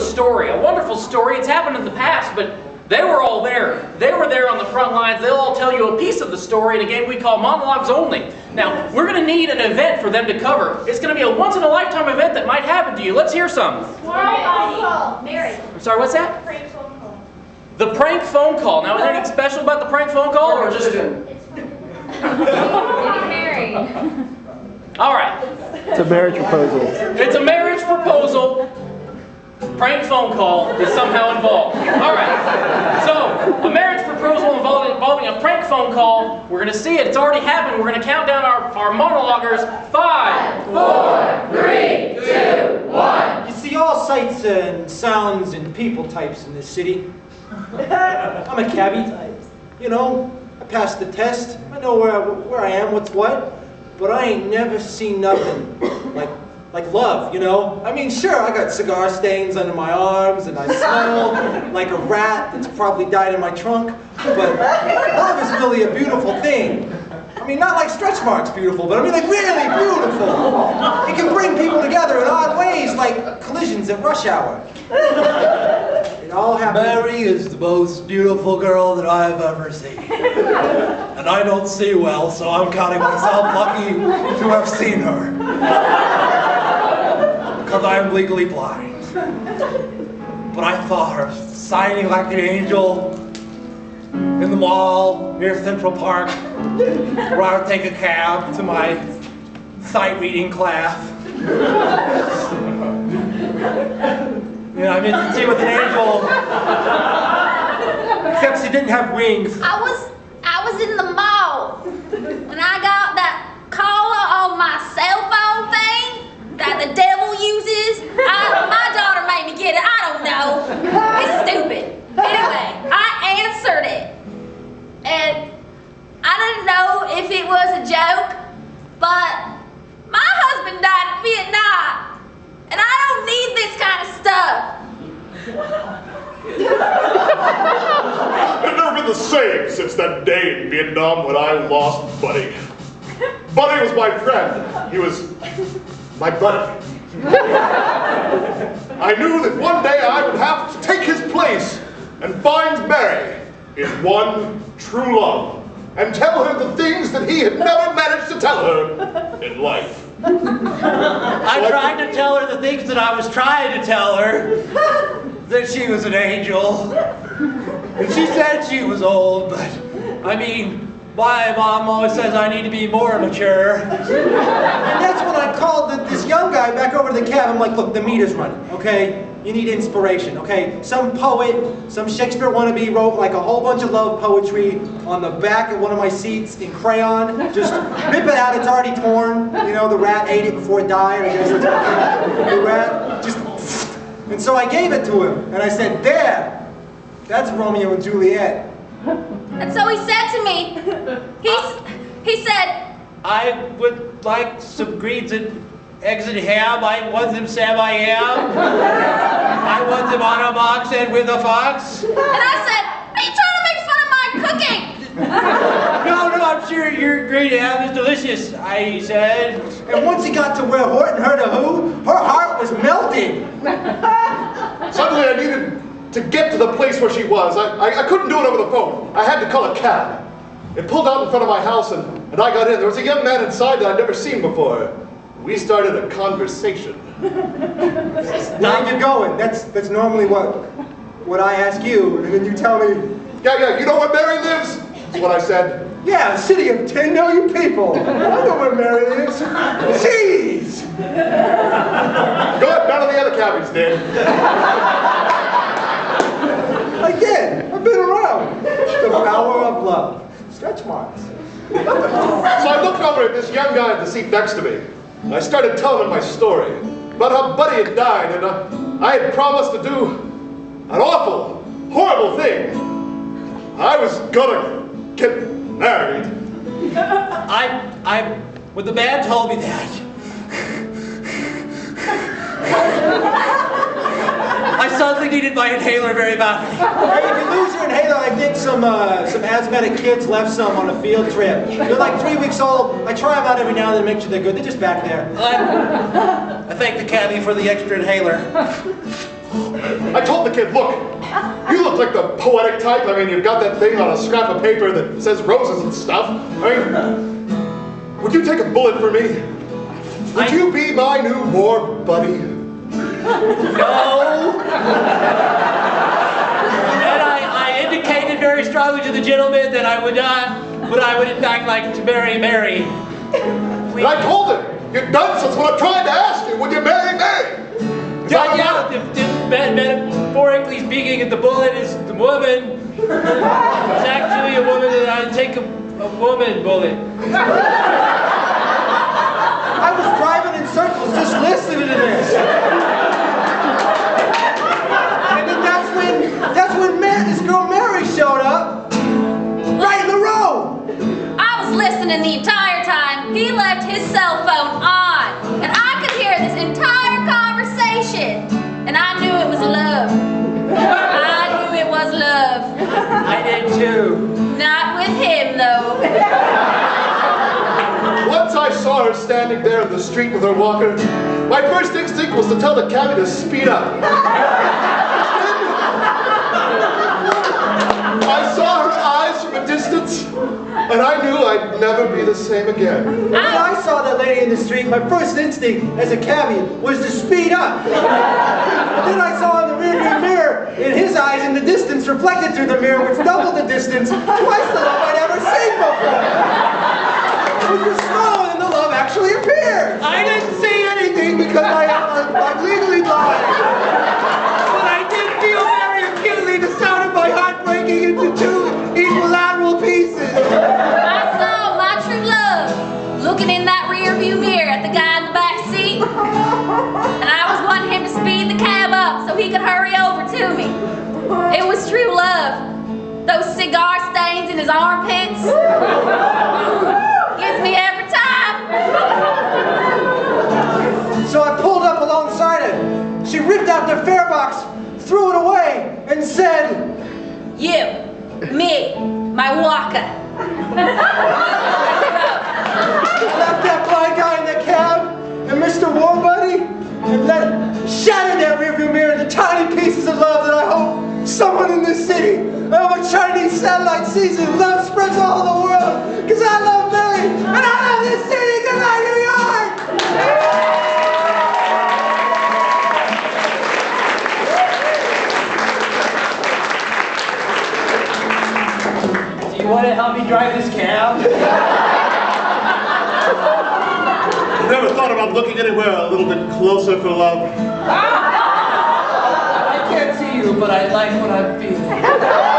story, a wonderful story. It's happened in the past, but they were all there. They were there on the front lines. They'll all tell you a piece of the story in a game we call Monologues Only. Now, we're going to need an event for them to cover. It's going to be a once-in-a-lifetime event that might happen to you. Let's hear some. Mary. I'm sorry, what's that? Prank phone call. The prank phone call. Now, is there anything special about the prank phone call, or just... Getting married. All right. It's a marriage proposal. It's a marriage proposal. Prank phone call is somehow involved. All right. So, a marriage proposal involving a prank phone call. We're going to see it. It's already happened. We're going to count down our monologuers. 5, 4, 3, 2, 1. You see all sights and sounds and people types in this city. I'm a cabbie. You know, I passed the test. I know where I am, what's what. But I ain't never seen nothing like love, you know? I mean, sure, I got cigar stains under my arms, and I smell like a rat that's probably died in my trunk, but love is really a beautiful thing. I mean, not like stretch marks beautiful, but I mean like really beautiful. It can bring people together in odd ways, like collisions at rush hour. It all happens. Mary is the most beautiful girl that I've ever seen. And I don't see well, so I'm counting myself lucky to have seen her. Because I am legally blind. But I saw her shining like an angel in the mall near Central Park, where I would take a cab to my sight reading class. Yeah, I mean, you see with an angel, except she didn't have wings. I was in the mall and I got that collar on my cell phone thing that the devil uses. My daughter made me get it. I don't know. It's stupid. Anyway, I answered it. And I didn't know if it was a joke, but my husband died in Vietnam. And I don't need this kind of stuff. It's never been the same since that day in Vietnam when I lost Buddy. Buddy was my friend. He was my buddy. I knew that one day I would have to take his place and find Mary in one true love and tell her the things that he had never managed to tell her in life. I tried to tell her the things that I was trying to tell her, that she was an angel. And she said she was old, but I mean, my mom always says I need to be more mature. And that's when I called this young guy back over to the cab. I'm like, look, the meter's running, okay? You need inspiration, okay? Some poet, some Shakespeare wannabe wrote like a whole bunch of love poetry on the back of one of my seats in crayon. Just rip it out, it's already torn. You know, the rat ate it before it died, I guess. The rat, just... And so I gave it to him, and I said, there, that's Romeo and Juliet. And so he said to me, he said, I would like some greens and eggs and ham. I want them Sam I am. I want them on a box and with a fox. and I said, are you trying to make fun of my cooking? No, I'm sure your green ham is delicious, I said. And once he got to where Horton heard a who, her heart was melting. Suddenly I needed to get to the place where she was. I couldn't do it over the phone. I had to call a cab. It pulled out in front of my house and I got in. There was a young man inside that I'd never seen before. We started a conversation. Where are you going? That's normally what I ask you, and then you tell me. Yeah, you know where Mary lives? That's what I said. Yeah, a city of 10 million people. I know where Mary lives. Jeez! Good, none of the other cabbies did. I did. I've been around. The power of love. Stretch marks. So I looked over at this young guy in the seat next to me. And I started telling him my story about how Buddy had died, and I had promised to do an awful, horrible thing. I was gonna get married. When the man told me that, I suddenly needed my inhaler very badly. Hey, if you lose your inhaler, I think some asthmatic kids left some on a field trip. They're like 3 weeks old. I try them out every now and then to make sure they're good. They're just back there. I thank the cabbie for the extra inhaler. I told the kid, look, you look like the poetic type. I mean, you've got that thing on a scrap of paper that says roses and stuff. I mean, would you take a bullet for me? Would you be my new war buddy? No. And I indicated very strongly to the gentleman that I would not, but I would in fact like to marry Mary. And I told him, you dunces, what I'm trying to ask you, would you marry me? Yeah, metaphorically speaking, if the bullet is the woman, it's actually a woman, and I take a woman bullet. I was driving in circles just listening to this. And then that's when this girl Mary showed up. Right in the road. I was listening the entire time. He left his cell phone on, and I could hear this entire conversation. And I knew it was love. I knew it was love. I did too. Not with him, though. Once I saw her standing there in the street with her walker, my first instinct was to tell the cabbie to speed up. I saw her eyes from a distance, and I knew I'd never be the same again. When I saw that lady in the street, my first instinct as a cabbie was to speed up. But then I saw in the rearview mirror, in his eyes in the distance, reflected through the mirror, which doubled the distance, twice the love I'd ever seen before. It was smaller than the love actually appeared. I didn't see anything Because I'm legally blind. but I did feel very acutely the sound of my heart breaking into two equilateral pieces. I saw my true love looking in that rear view mirror at the guy in the back seat. And I was wanting him to speed the cab up so he could hurry over to me. It was true love. Those cigar stains in his armpits gets me every time. So I pulled up alongside her. She ripped out the fare box, threw it away, and said, You, me, my walker. left that blind guy in the cab, and Mr. War Buddy, and shattered that rearview mirror into tiny pieces of love that I hope someone in this city, of a Chinese satellite sees and love spreads all over the world. Because I love Mary, and I love this city because I'm New York! Do you want to help me drive this cab? Never thought about looking anywhere a little bit closer for love. I can't see you, but I like what I'm feeling.